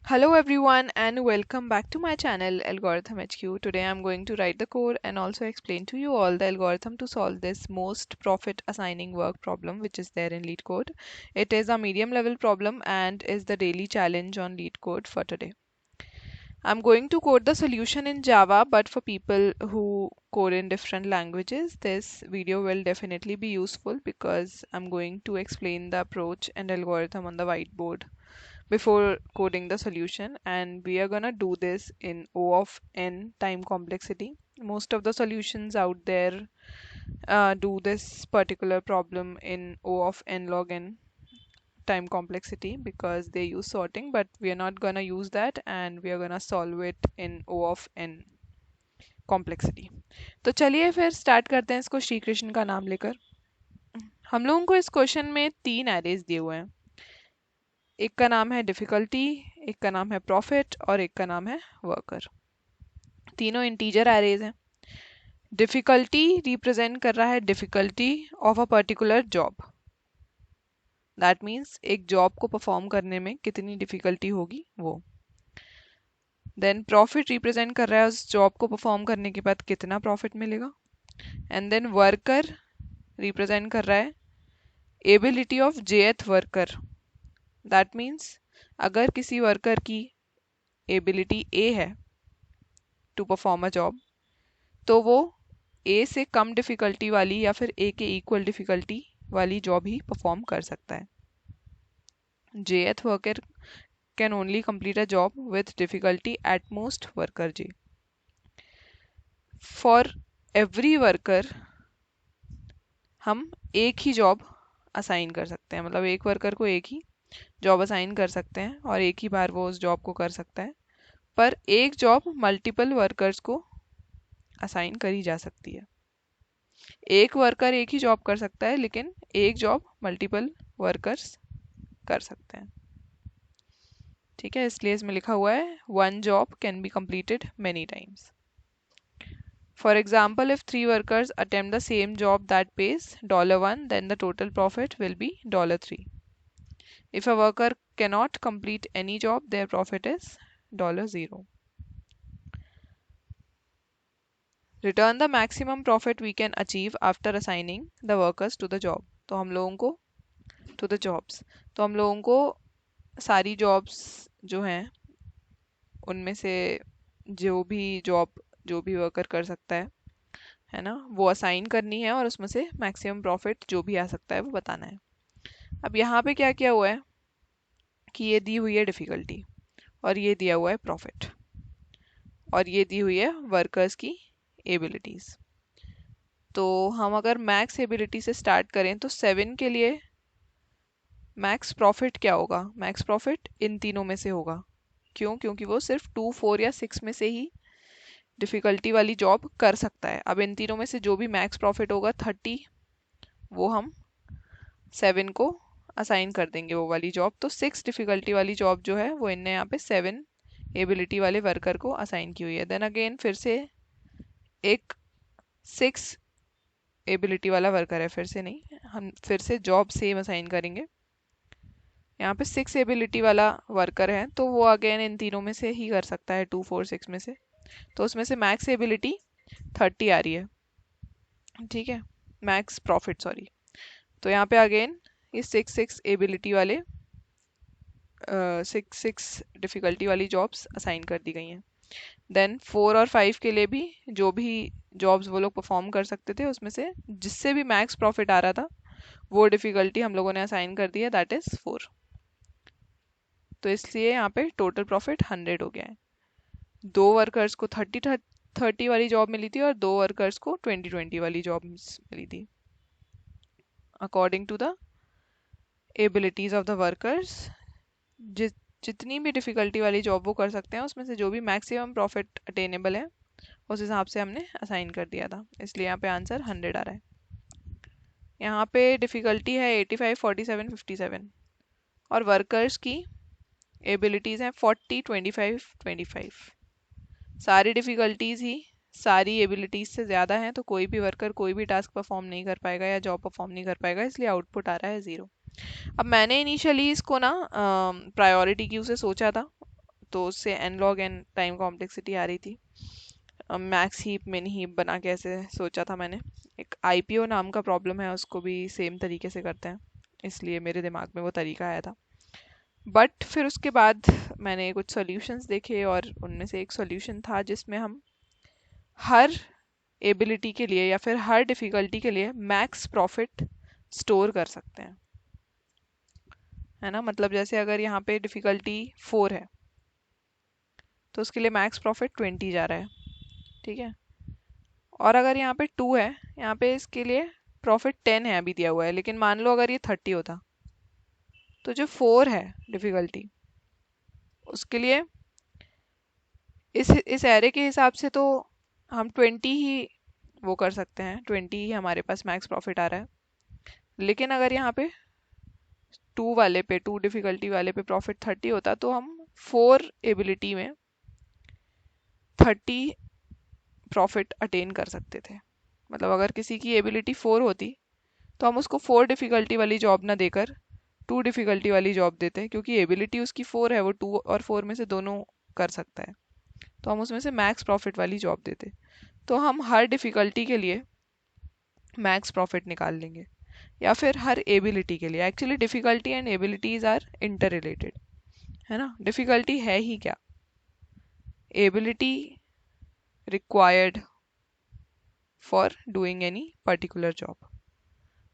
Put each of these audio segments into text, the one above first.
Hello everyone and welcome back to my channel Algorithm HQ. Today I'm going to write the code and also explain to you all the algorithm to solve this most profit assigning work problem which is there in LeetCode. It is a medium level problem and is the daily challenge on LeetCode for today. I'm going to code the solution in Java, but for people who code in different languages, this video will definitely be useful because I'm going to explain the approach and algorithm on the whiteboard before coding the solution, and we are gonna do this in O of n time complexity. Most of the solutions out there do this particular problem in O of n log n time complexity because they use sorting, but we are not gonna use that and we are gonna solve it in O of n complexity. तो चलिए फिर start करते हैं इसको श्री कृष्ण का नाम लेकर. हम लोगों को इस क्वेश्चन में 3 एरेज दिए हुए हैं. एक का नाम है डिफिकल्टी, एक का नाम है प्रॉफिट और एक का नाम है वर्कर. तीनों इंटीजर एरेज हैं. डिफिकल्टी रिप्रेजेंट कर रहा है difficulty of a particular job. That means एक जॉब को परफॉर्म करने में कितनी डिफिकल्टी होगी वो. देन प्रॉफिट रिप्रेजेंट कर रहा है उस जॉब को परफॉर्म करने के बाद कितना प्रॉफिट मिलेगा. एंड देन वर्कर रिप्रेजेंट कर रहा है एबिलिटी ऑफ जेथ वर्कर. दैट मीन्स अगर किसी वर्कर की एबिलिटी ए है टू परफॉर्म अ जॉब, तो वो ए से कम डिफिकल्टी वाली या फिर ए के इक्वल डिफिकल्टी वाली जॉब ही परफॉर्म कर सकता है. जेथ worker can only complete a job with difficulty at most worker J. For every worker हम एक ही जॉब असाइन कर सकते हैं, मतलब एक वर्कर को एक ही जॉब असाइन कर सकते हैं और एक ही बार वो उस जॉब को कर सकता है. पर एक जॉब मल्टीपल वर्कर्स को असाइन करी जा सकती है. एक वर्कर एक ही जॉब कर सकता है लेकिन एक जॉब मल्टीपल वर्कर्स कर सकते हैं. ठीक है, इसलिए इसमें लिखा हुआ है one job can be completed many times. For example, if 3 workers attempt the same job that pays $1, then the total profit will be $3. If a worker cannot complete any job, their profit is $0. Return the maximum profit we can achieve after assigning the workers to the job. तो हम लोगों को to the jobs, तो हम लोगों को सारी jobs जो हैं उनमें से जो भी वर्कर कर सकता है ना, वो असाइन करनी है और उसमें से मैक्सिमम प्रॉफिट जो भी आ सकता है वो बताना है. अब यहाँ पे क्या किया हुआ है कि ये दी हुई है डिफ़िकल्टी और ये दिया हुआ है प्रॉफिट और ये दी हुई है वर्कर्स की एबिलिटीज़. तो हम अगर मैक्स एबिलिटी से स्टार्ट करें तो 7 के लिए मैक्स प्रॉफिट क्या होगा. मैक्स प्रॉफिट इन तीनों में से होगा. क्यों? क्योंकि वो सिर्फ 2, 4 या 6 में से ही डिफ़िकल्टी वाली जॉब कर सकता है. अब इन तीनों में से जो भी मैक्स प्रॉफिट होगा 30, वो हम 7 को असाइन कर देंगे वो वाली जॉब. तो 6 डिफ़िकल्टी वाली जॉब जो है वो इनने यहाँ पे 7 एबिलिटी वाले वर्कर को असाइन की हुई है. देन अगेन फिर से एक 6 एबिलिटी वाला वर्कर है, फिर से नहीं, हम फिर से जॉब सेम असाइन करेंगे. यहाँ पे 6 एबिलिटी वाला वर्कर है तो वो अगेन इन तीनों में से ही कर सकता है, 2, 4, 6 में से. तो उसमें से मैक्स एबिलिटी 30 आ रही है. ठीक है, मैक्स प्रॉफिट सॉरी. तो यहाँ पे अगेन ये 6 एबिलिटी वाले 6 डिफ़िकल्टी वाली जॉब्स असाइन कर दी गई हैं. देन 4 और 5 के लिए भी जो भी जॉब्स वो लोग परफॉर्म कर सकते थे उसमें से जिससे भी मैक्स प्रॉफिट आ रहा था वो डिफ़िकल्टी हम लोगों ने असाइन कर दी है, दैट इज़ 4. तो इसलिए यहाँ पे टोटल प्रॉफिट 100 हो गया है. 2 वर्कर्स को 30 वाली जॉब मिली थी और 2 वर्कर्स को 20 वाली जॉब मिली थी. According to the abilities of the workers जितनी भी डिफ़िकल्टी वाली जॉब वो कर सकते हैं उसमें से जो भी मैक्सिमम प्रॉफिट अटेनेबल है उस हिसाब से हमने असाइन कर दिया था. इसलिए यहाँ पे आंसर 100 आ रहा है. यहाँ पे डिफ़िकल्टी है 85, 47, 57 और वर्कर्स की एबिलिटीज़ हैं 40, 25, 25. सारी डिफ़िकल्टीज़ ही सारी एबिलिटीज़ से ज़्यादा हैं तो कोई भी वर्कर कोई भी टास्क परफॉर्म नहीं कर पाएगा या जॉब परफॉर्म नहीं कर पाएगा, इसलिए आउटपुट आ रहा है 0. अब मैंने इनिशियली इसको ना प्रायोरिटी क्यू से सोचा था तो उससे n log n time complexity आ रही थी। मैक्स हीप मिन हीप बना के ऐसे सोचा था मैंने। एक आईपीओ नाम का प्रॉब्लम है, उसको भी सेम तरीके से करते हैं, इसलिए मेरे दिमाग में वो तरीका आया था। बट फिर उसके बाद मैंने कुछ सॉल्यूशंस देखे और उनमें से एक सॉल्यूशन था जिसमें हम हर एबिलिटी के लिए या फिर हर डिफ़िकल्टी के लिए मैक्स प्रॉफिट स्टोर कर सकते हैं, है ना। मतलब जैसे अगर यहाँ पे डिफ़िकल्टी 4 है तो उसके लिए मैक्स प्रॉफिट 20 जा रहा है, ठीक है। और अगर यहाँ पे 2 है, यहाँ पे इसके लिए प्रॉफिट 10 है अभी दिया हुआ है, लेकिन मान लो अगर ये 30 होता तो जो 4 है डिफ़िकल्टी उसके लिए इस एरे के हिसाब से तो हम 20 ही वो कर सकते हैं, 20 ही हमारे पास मैक्स प्रॉफिट आ रहा है। लेकिन अगर यहाँ पे 2 वाले पे 2 डिफ़िकल्टी वाले पे प्रॉफिट 30 होता तो हम 4 एबिलिटी में 30 प्रॉफिट अटेन कर सकते थे। मतलब अगर किसी की एबिलिटी 4 होती तो हम उसको 4 डिफ़िकल्टी वाली जॉब ना देकर 2 डिफ़िकल्टी वाली जॉब देते, क्योंकि एबिलिटी उसकी 4 है, वो 2 और 4 में से दोनों कर सकता है, तो हम उसमें से मैक्स प्रॉफिट वाली जॉब देते। तो हम हर डिफ़िकल्टी के लिए मैक्स प्रॉफिट निकाल लेंगे, या फिर हर एबिलिटी के लिए। Actually difficulty and abilities are interrelated, है ना। डिफ़िकल्टी है ही क्या? Ability required for doing any particular job.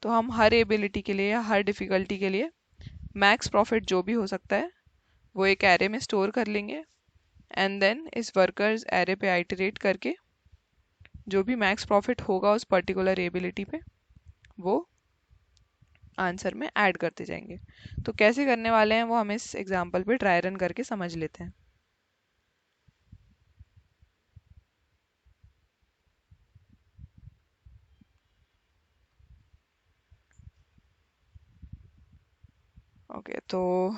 तो हम हर एबिलिटी के लिए या हर डिफ़िकल्टी के लिए मैक्स प्रॉफिट जो भी हो सकता है वो एक एरे में स्टोर कर लेंगे, एंड देन इस वर्कर्स एरे पे आइटरेट करके जो भी मैक्स प्रॉफिट होगा उस पर्टिकुलर एबिलिटी पे वो आंसर में ऐड करते जाएंगे। तो कैसे करने वाले हैं वो हम इस एग्जांपल पे ट्राई रन करके समझ लेते हैं। ओके, तो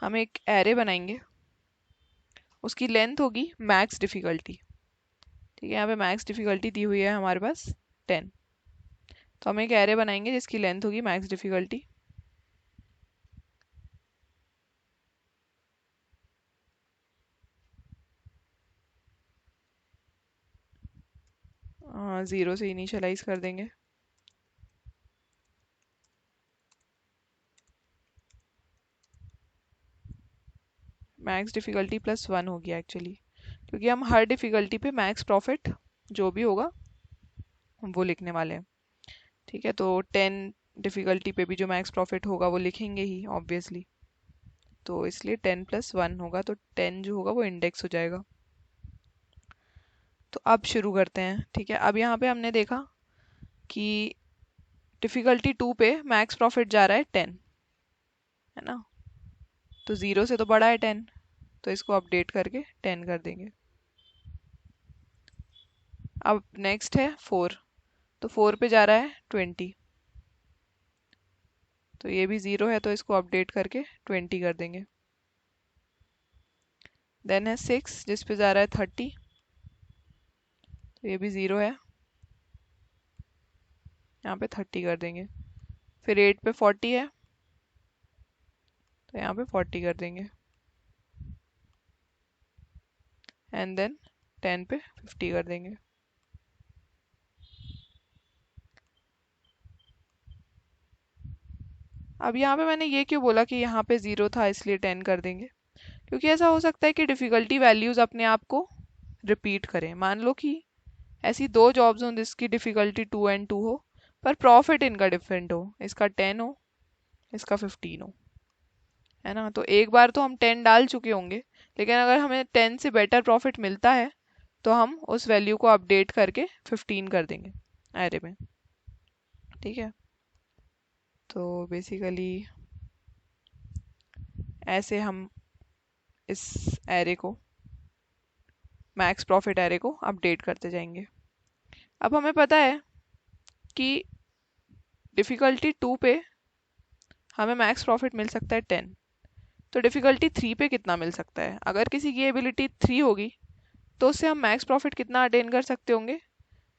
हम एक एरे बनाएंगे, उसकी लेंथ होगी मैक्स डिफ़िकल्टी, ठीक है। यहाँ पे मैक्स डिफ़िकल्टी दी हुई है हमारे पास 10। तो हम एक एरे बनाएंगे जिसकी लेंथ होगी मैक्स डिफ़िकल्टी 0 से इनिशियलाइज कर देंगे। मैक्स डिफ़िकल्टी +1 होगी एक्चुअली, क्योंकि हम हर डिफ़िकल्टी पे मैक्स प्रॉफिट जो भी होगा वो लिखने वाले हैं, ठीक है। तो 10 डिफ़िकल्टी पे भी जो मैक्स प्रॉफिट होगा वो लिखेंगे ही ऑब्वियसली, तो इसलिए 10 + 1 होगा, तो 10 जो होगा वो इंडेक्स हो जाएगा। तो अब शुरू करते हैं, ठीक है। अब यहाँ पे हमने देखा कि डिफ़िकल्टी 2 पे मैक्स प्रॉफिट जा रहा है 10, है ना। तो 0 से तो बड़ा है 10, तो इसको अपडेट करके 10 कर देंगे। अब नेक्स्ट है 4, तो 4 पे जा रहा है 20, तो ये भी 0 है, तो इसको अपडेट करके 20 कर देंगे। देन है 6 जिस पे जा रहा है 30, तो ये भी 0 है, यहाँ पे 30 कर देंगे। फिर 8 पे 40 है, तो यहाँ पे 40 कर देंगे, एंड देन 10 पे 50 कर देंगे। अब यहाँ पे मैंने ये क्यों बोला कि यहाँ पे 0 था इसलिए 10 कर देंगे, क्योंकि ऐसा हो सकता है कि डिफ़िकल्टी वैल्यूज़ अपने आप को रिपीट करें। मान लो कि ऐसी 2 जॉब्स हों जिसकी डिफ़िकल्टी 2 एंड 2 हो, पर प्रॉफिट इनका डिफरेंट हो, इसका 10 हो, इसका 15 हो, है ना। तो एक बार तो हम 10 डाल चुके होंगे, लेकिन अगर हमें 10 से बेटर प्रॉफिट मिलता है तो हम उस वैल्यू को अपडेट करके 15 कर देंगे एरे में, ठीक है। तो बेसिकली ऐसे हम इस एरे को, मैक्स प्रॉफिट एरे को अपडेट करते जाएंगे। अब हमें पता है कि डिफ़िकल्टी 2 पे हमें मैक्स प्रॉफिट मिल सकता है 10, तो डिफ़िकल्टी 3 पे कितना मिल सकता है। अगर किसी की एबिलिटी 3 होगी तो उससे हम मैक्स प्रॉफिट कितना अटेन कर सकते होंगे,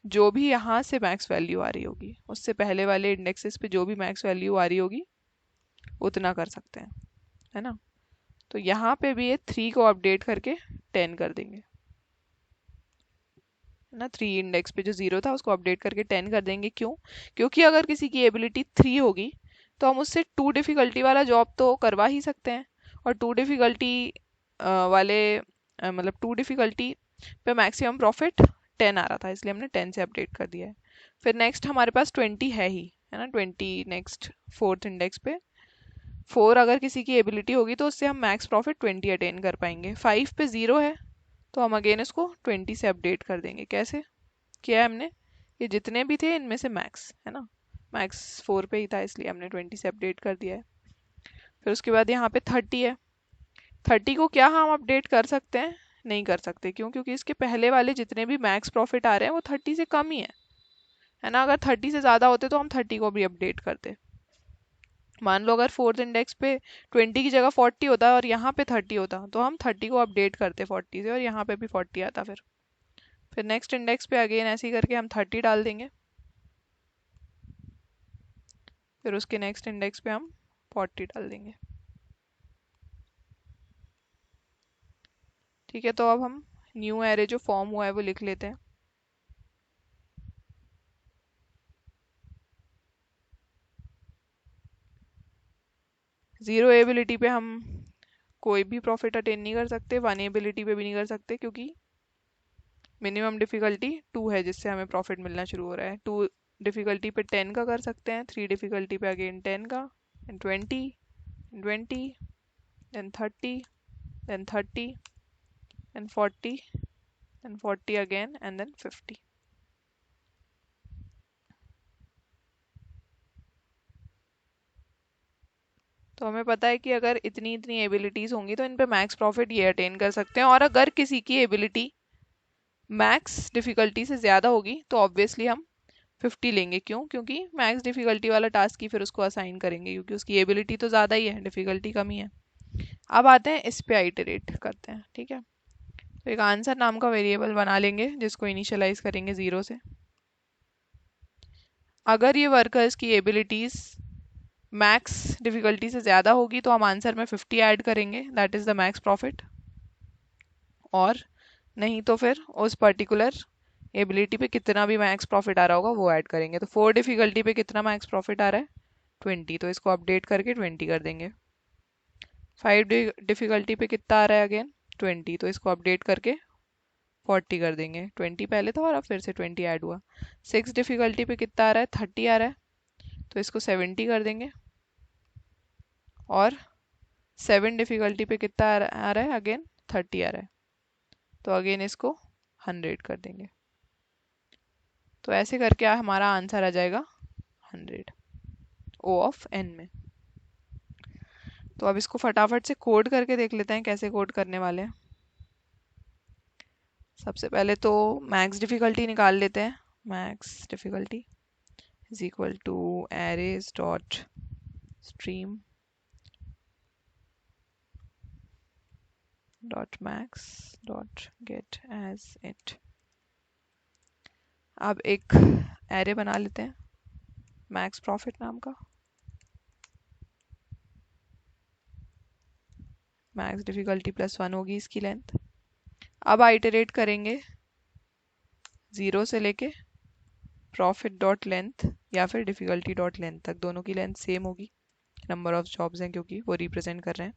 जो भी यहाँ से मैक्स वैल्यू आ रही होगी, उससे पहले वाले इंडेक्सेस पे जो भी मैक्स वैल्यू आ रही होगी उतना कर सकते हैं, है ना। तो यहाँ पे भी ये 3 को अपडेट करके 10 कर देंगे, है ना। 3 इंडेक्स पे जो 0 था उसको अपडेट करके 10 कर देंगे। क्यों? क्योंकि अगर किसी की एबिलिटी 3 होगी तो हम उससे 2 डिफ़िकल्टी वाला जॉब तो करवा ही सकते हैं, और 2 डिफ़िकल्टी वाले मतलब 2 डिफ़िकल्टी पे मैक्सिमम प्रॉफिट 10 आ रहा था, इसलिए हमने 10 से अपडेट कर दिया है। फिर नेक्स्ट हमारे पास 20 है ही, है ना। 20 नेक्स्ट 4th इंडेक्स पे 4 अगर किसी की एबिलिटी होगी तो उससे हम मैक्स प्रॉफिट 20 अटेन कर पाएंगे। 5 पे 0 है तो हम अगेन इसको 20 से अपडेट कर देंगे। कैसे किया है हमने? ये जितने भी थे इनमें से मैक्स, है ना। मैक्स 4 पे ही था इसलिए हमने 20 से अपडेट कर दिया है। फिर उसके बाद यहाँ पे 30 है। 30 को क्या हम अपडेट कर सकते हैं? नहीं कर सकते। क्यों? क्योंकि इसके पहले वाले जितने भी मैक्स प्रॉफिट आ रहे हैं वो 30 से कम ही है ना। अगर 30 से ज़्यादा होते तो हम 30 को भी अपडेट करते। मान लो अगर 4th इंडेक्स पे 20 की जगह 40 होता और यहाँ पे 30 होता तो हम 30 को अपडेट करते 40 से, और यहाँ पे भी 40 आता। फिर नेक्स्ट इंडेक्स पे अगेन ऐसे ही करके हम 30 डाल देंगे। फिर उसके नेक्स्ट इंडेक्स पे हम 40 डाल देंगे। ठीक है, तो अब हम न्यू एरे जो फॉर्म हुआ है वो लिख लेते हैं। जीरो एबिलिटी पे हम कोई भी प्रॉफिट अटेन नहीं कर सकते, 1 एबिलिटी पे भी नहीं कर सकते, क्योंकि मिनिमम डिफिकल्टी 2 है जिससे हमें प्रॉफिट मिलना शुरू हो रहा है। 2 डिफिकल्टी पे 10 का कर सकते हैं, 3 डिफिकल्टी पे अगेन 10 का, and 20, 20, then 30, then 30, then 40, then 40 again, and then 50. तो हमें पता है कि अगर इतनी इतनी एबिलिटीज होंगी तो इन पे मैक्स प्रॉफिट ये अटेन कर सकते हैं। और अगर किसी की एबिलिटी मैक्स डिफिकल्टी से ज़्यादा होगी तो ऑब्वियसली हम 50 लेंगे। क्यों? क्योंकि मैक्स डिफिकल्टी वाला टास्क ही फिर उसको असाइन करेंगे, क्योंकि उसकी एबिलिटी तो ज़्यादा ही है, डिफिकल्टी कम ही है। अब आते हैं इस पे आइटरेट करते हैं। ठीक है, तो एक आंसर नाम का वेरिएबल बना लेंगे जिसको इनिशियलाइज करेंगे 0 से। अगर ये वर्कर्स की एबिलिटीज़ मैक्स डिफिकल्टी से ज़्यादा होगी तो हम आंसर में 50 ऐड करेंगे, that is the max profit. और नहीं तो फिर उस पर्टिकुलर एबिलिटी पे कितना भी मैक्स प्रॉफिट आ रहा होगा वो ऐड करेंगे। तो 4 डिफिकल्टी पे कितना मैक्स प्रॉफिट आ रहा है? 20, तो इसको अपडेट करके 20 कर देंगे। 5 डिफिकल्टी पे कितना आ रहा है? अगेन 20, तो इसको अपडेट करके 40 कर देंगे। 20 पहले था और अब फिर से 20 ऐड हुआ। 6 डिफिकल्टी पे कितना आ रहा है? 30 आ रहा है, तो इसको 70 कर देंगे। और 7 डिफिकल्टी पे कितना आ रहा है? अगेन 30 आ रहा है, तो अगेन इसको 100 कर देंगे। तो ऐसे करके हमारा आंसर आ जाएगा 100 O ऑफ n में। तो अब इसको फटाफट से कोड करके देख लेते हैं कैसे कोड करने वाले हैं। सबसे पहले तो मैक्स डिफिकल्टी निकाल लेते हैं। Max difficulty is equal to arrays dot stream dot max dot get as int. अब एक एरे बना लेते हैं मैक्स प्रॉफिट नाम का। मैक्स डिफिकल्टी +1 होगी इसकी लेंथ। अब आइटरेट करेंगे 0 से लेके प्रॉफिट डॉट लेंथ या फिर डिफिकल्टी डॉट लेंथ तक, दोनों की लेंथ सेम होगी। नंबर ऑफ जॉब्स हैं क्योंकि वो रिप्रेजेंट कर रहे हैं।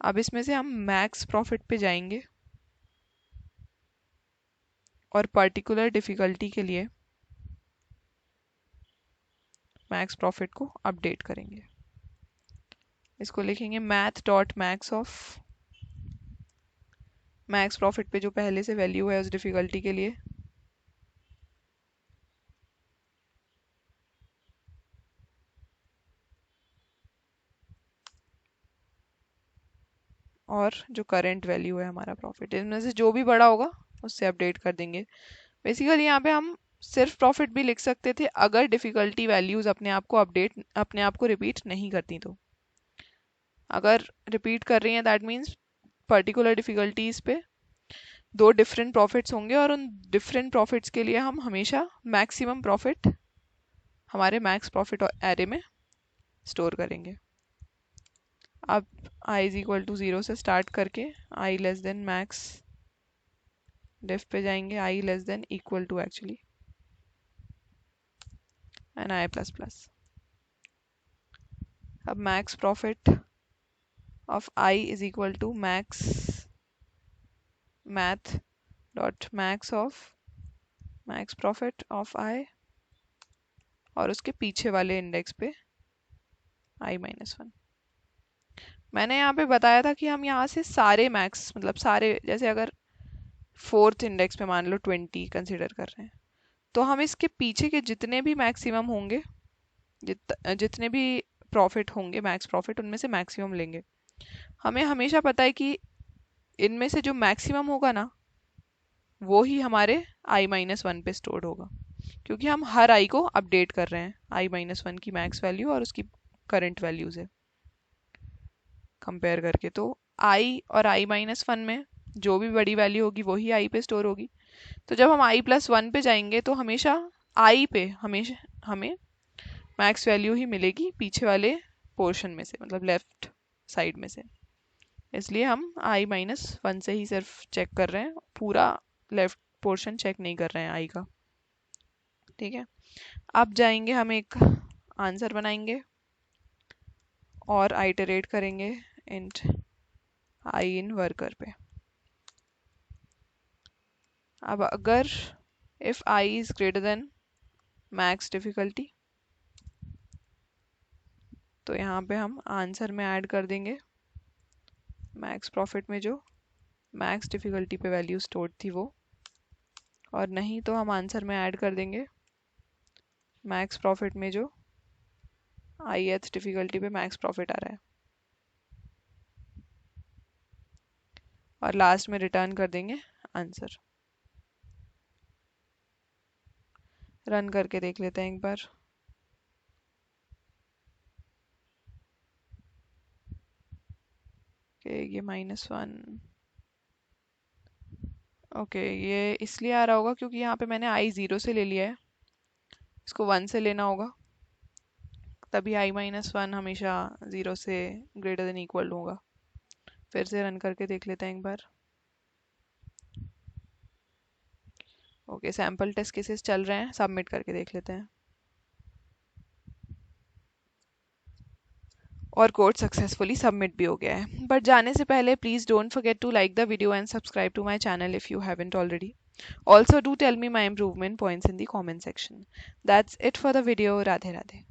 अब इसमें से हम मैक्स प्रॉफिट पे जाएंगे और पर्टिकुलर डिफिकल्टी के लिए मैक्स प्रॉफिट को अपडेट करेंगे। इसको लिखेंगे math dot max of max profit पे जो पहले से वैल्यू है उस डिफिकल्टी के लिए, और जो करंट वैल्यू है हमारा प्रॉफिट, इनमें से जो भी बड़ा होगा उससे अपडेट कर देंगे। बेसिकली यहाँ पे हम सिर्फ प्रॉफिट भी लिख सकते थे अगर डिफिकल्टी वैल्यूज अपने आप को रिपीट नहीं करती। तो अगर रिपीट कर रही हैं दैट मीन्स पर्टिकुलर डिफिकल्टीज पे 2 डिफरेंट प्रॉफिट्स होंगे और उन डिफरेंट प्रॉफिट्स के लिए हम हमेशा मैक्सिमम प्रॉफिट हमारे मैक्स प्रॉफिट एरे में स्टोर करेंगे। अब आई इज इक्वल टू 0 से स्टार्ट करके i less than max diff पे जाएंगे, i less than equal to actually and i plus plus. अब max profit of i is equal to max math dot max profit of i और उसके पीछे वाले index पे i-1। मैंने यहाँ पे बताया था कि हम यहाँ से सारे मैक्स मतलब सारे, जैसे अगर 4th इंडेक्स पे मान लो 20 कंसिडर कर रहे हैं तो हम इसके पीछे के जितने भी मैक्सिमम होंगे, जितने भी प्रॉफिट होंगे मैक्स प्रॉफिट, उनमें से मैक्सिमम लेंगे। हमें हमेशा पता है कि इनमें से जो मैक्सिमम होगा ना वो ही हमारे i-1 पे स्टोर्ड होगा, क्योंकि हम हर i को अपडेट कर रहे हैं i-1 की मैक्स वैल्यू और उसकी करंट वैल्यू से कंपेयर करके। तो i और i-1 में जो भी बड़ी वैल्यू होगी वही i पे स्टोर होगी। तो जब हम i+1 पे जाएंगे तो हमेशा i पे हमेशा हमें मैक्स वैल्यू ही मिलेगी पीछे वाले पोर्शन में से, मतलब लेफ्ट साइड में से। इसलिए हम i-1 से ही सिर्फ चेक कर रहे हैं, पूरा लेफ्ट पोर्शन चेक नहीं कर रहे हैं i का। ठीक है, अब जाएंगे हम एक आंसर बनाएंगे और आइटरेट करेंगे इंट i इन वर्कर पे। अब अगर if i is greater than max difficulty तो यहाँ पे हम आंसर में ऐड कर देंगे मैक्स प्रॉफिट में जो मैक्स डिफिकल्टी पे वैल्यू स्टोर्ड थी वो, और नहीं तो हम आंसर में ऐड कर देंगे मैक्स प्रॉफिट में जो ith डिफिकल्टी पे मैक्स प्रॉफिट आ रहा है, और लास्ट में रिटर्न कर देंगे आंसर। रन करके देख लेते हैं एक बार। ये -1, ओके ये इसलिए आ रहा होगा क्योंकि यहाँ पे मैंने i 0 से ले लिया है, इसको 1 से लेना होगा, तभी i-1 हमेशा 0 से ग्रेटर देन इक्वल होगा। फिर से रन करके देख लेते हैं एक बार। ओके सैम्पल टेस्ट केसेस चल रहे हैं, सबमिट करके देख लेते हैं। और कोड सक्सेसफुली सबमिट भी हो गया है। बट जाने से पहले please don't forget to like the video and subscribe to my channel if you haven't already. Also do tell me my improvement points in the comment section. That's it for the video. Radhe Radhe.